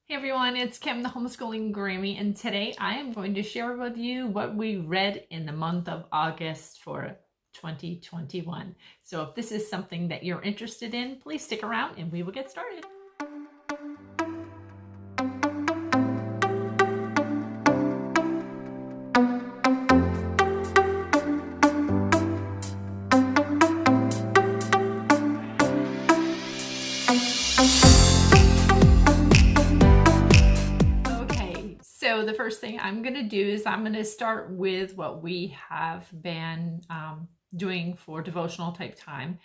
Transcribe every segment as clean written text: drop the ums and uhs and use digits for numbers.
Hey everyone, it's Kim, the Homeschooling Grammy, and today I am going to share with you what we read in the month of August for 2021. So if this is something that you're interested in, please stick around and we will get started. So the first thing I'm going to do is I'm going to start with what we have been doing for devotional type time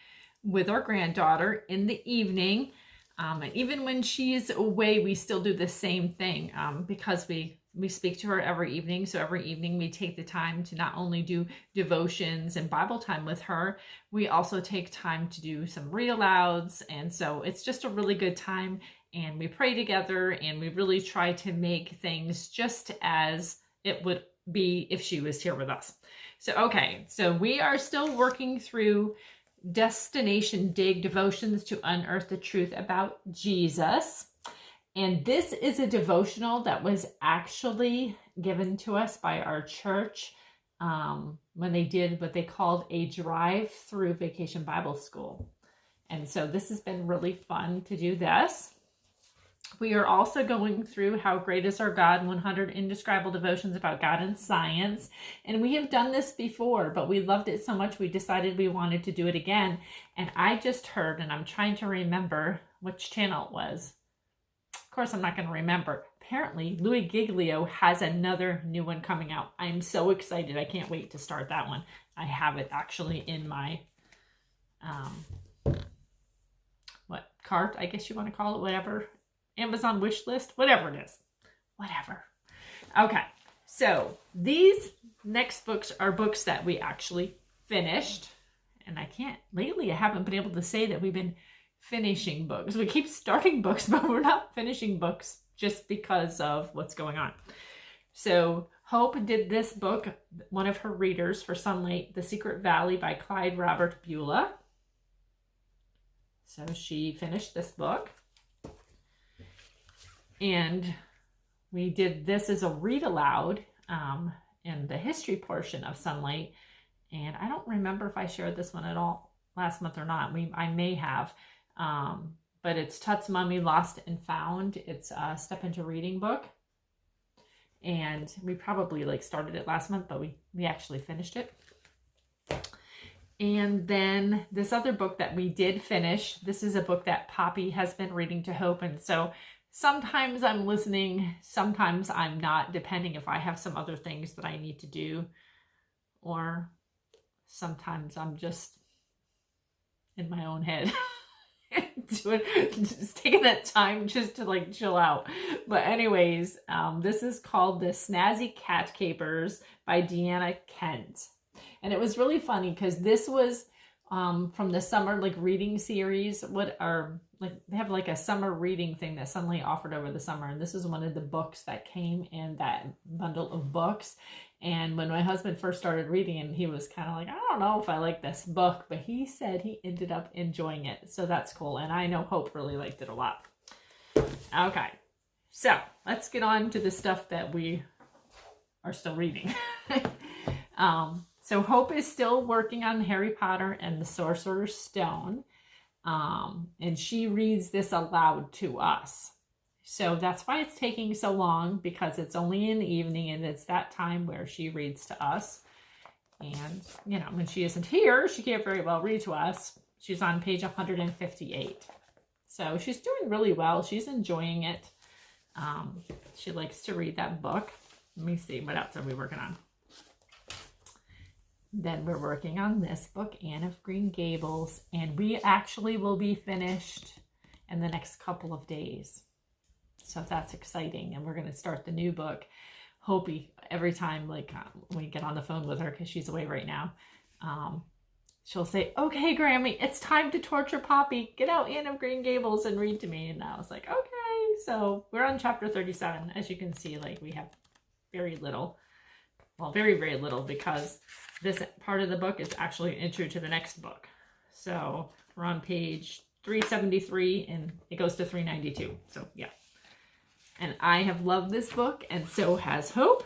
with our granddaughter in the evening. And even when she's away, we still do the same thing because we speak to her every evening. So every evening we take the time to not only do devotions and Bible time with her, we also take time to do some read alouds. And so it's just a really good time. And we pray together and we really try to make things just as it would be if she was here with us. So we are still working through Destination Dig Devotions to Unearth the Truth About Jesus. And this is a devotional that was actually given to us by our church when they did what they called a drive-through vacation Bible school. And so this has been really fun to do this. We are also going through How Great is Our God, 100 Indescribable Devotions about God and Science. And we have done this before, but we loved it so much we decided we wanted to do it again. And I just heard, and I'm trying to remember which channel it was. Of course, I'm not going to remember. Apparently, Louis Giglio has another new one coming out. I'm so excited. I can't wait to start that one. I have it actually in my cart, I guess you want to call it, whatever. Amazon wish list, whatever it is. Whatever. Okay, so these next books are books that we actually finished. And lately I haven't been able to say that we've been finishing books. We keep starting books, but we're not finishing books just because of what's going on. So Hope did this book, one of her readers for Sunlight, The Secret Valley by Clyde Robert Beulah. So she finished this book. And we did this as a read aloud in the history portion of Sunlight. And I don't remember if I shared this one at all last month or not. I may have. But it's Tut's Mummy, Lost and Found. It's a Step Into Reading book. And we probably started it last month, but we actually finished it. And then this other book that we did finish, this is a book that Poppy has been reading to Hope. And so sometimes I'm listening, sometimes I'm not, depending if I have some other things that I need to do, or sometimes I'm just in my own head, just taking that time just to chill out. But anyways, this is called The Snazzy Cat Capers by Deanna Kent. And it was really funny because this was from the summer reading series. They have a summer reading thing that Sunlight offered over the summer, and this is one of the books that came in that bundle of books. And when my husband first started reading it, he was kind of like, I don't know if I like this book, but he said he ended up enjoying it, so that's cool. And I know Hope really liked it a lot. Okay, so let's get on to the stuff that we are still reading. So Hope is still working on Harry Potter and the Sorcerer's Stone. And she reads this aloud to us. So that's why it's taking so long, because it's only in the evening and it's that time where she reads to us. And, when she isn't here, she can't very well read to us. She's on page 158. So she's doing really well. She's enjoying it. She likes to read that book. Let me see, what else are we working on? Then we're working on this book, Anne of Green Gables, and we actually will be finished in the next couple of days. So that's exciting, and we're going to start the new book. Hopi, every time we get on the phone with her, because she's away right now, she'll say, okay, Grammy, it's time to torture Poppy. Get out Anne of Green Gables and read to me. And I was like, okay. So we're on chapter 37. As you can see, we have very little. Well, very, very little, because this part of the book is actually an intro to the next book. So we're on page 373 and it goes to 392. So yeah. And I have loved this book, and so has Hope.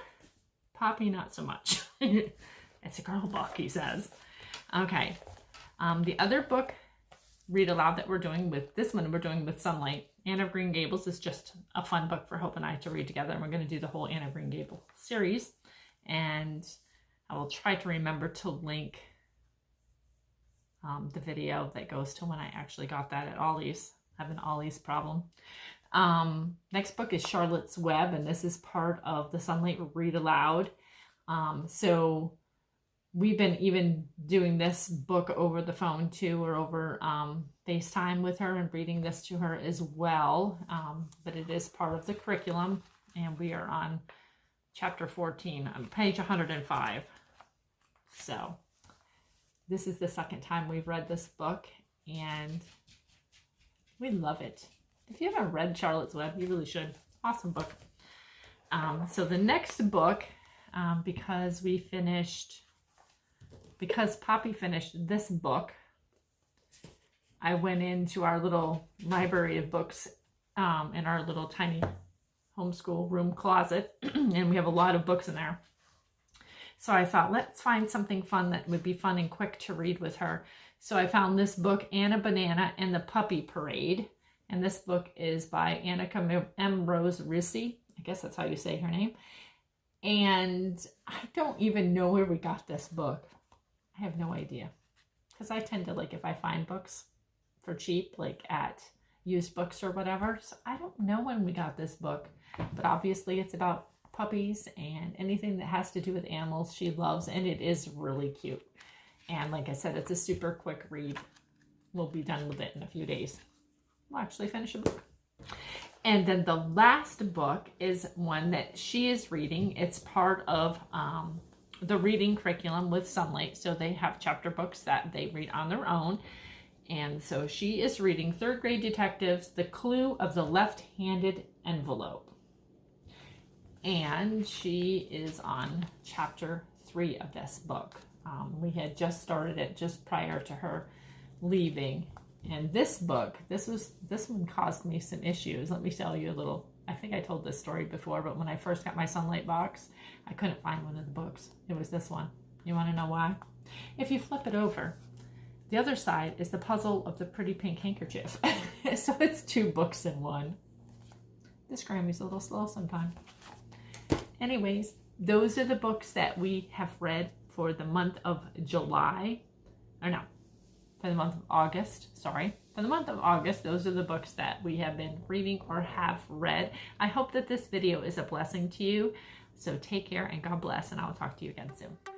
Poppy, not so much. It's a girl book, he says. Okay. The other book, read aloud, that we're doing with this one, we're doing with Sunlight. Anne of Green Gables is just a fun book for Hope and I to read together. And we're going to do the whole Anne of Green Gables series. And I will try to remember to link the video that goes to when I actually got that at Ollie's. I have an Ollie's problem. Next book is Charlotte's Web, and this is part of the Sunlight Read Aloud. So we've been even doing this book over the phone too, or over FaceTime with her and reading this to her as well. But it is part of the curriculum, and we are on chapter 14 on page 105. So this is the second time we've read this book, and we love it. If you haven't read Charlotte's Web, you really should. Awesome book. So the next book, because Poppy finished this book, I went into our little library of books in our little tiny homeschool room closet, and we have a lot of books in there. So I thought, let's find something fun that would be fun and quick to read with her. So I found this book, Anna Banana and the Puppy Parade. And this book is by Annika M. Rose Rissy. I guess that's how you say her name. And I don't even know where we got this book. I have no idea. Because I tend to, like, if I find books for cheap, like at used books or whatever. So I don't know when we got this book. But obviously it's about puppies and anything that has to do with animals she loves. And it is really cute. And like I said, it's a super quick read. We'll be done with it in a few days. We'll actually finish a book. And then the last book is one that she is reading. It's part of the reading curriculum with Sunlight. So they have chapter books that they read on their own. And so she is reading Third Grade Detectives, The Clue of the Left-Handed Envelope. And she is on chapter 3 of this book. We had just started it just prior to her leaving. And this book, this one caused me some issues. Let me tell you a little. I think I told this story before, but when I first got my Sunlight box, I couldn't find one of the books. It was this one. You want to know why? If you flip it over, the other side is the puzzle of the pretty pink handkerchief. So it's 2 books in one. This Grammy's a little slow sometimes. Anyways, those are the books that we have read for the month of July. Or no, for the month of August, sorry. For the month of August, those are the books that we have been reading or have read. I hope that this video is a blessing to you. So take care and God bless, and I'll talk to you again soon.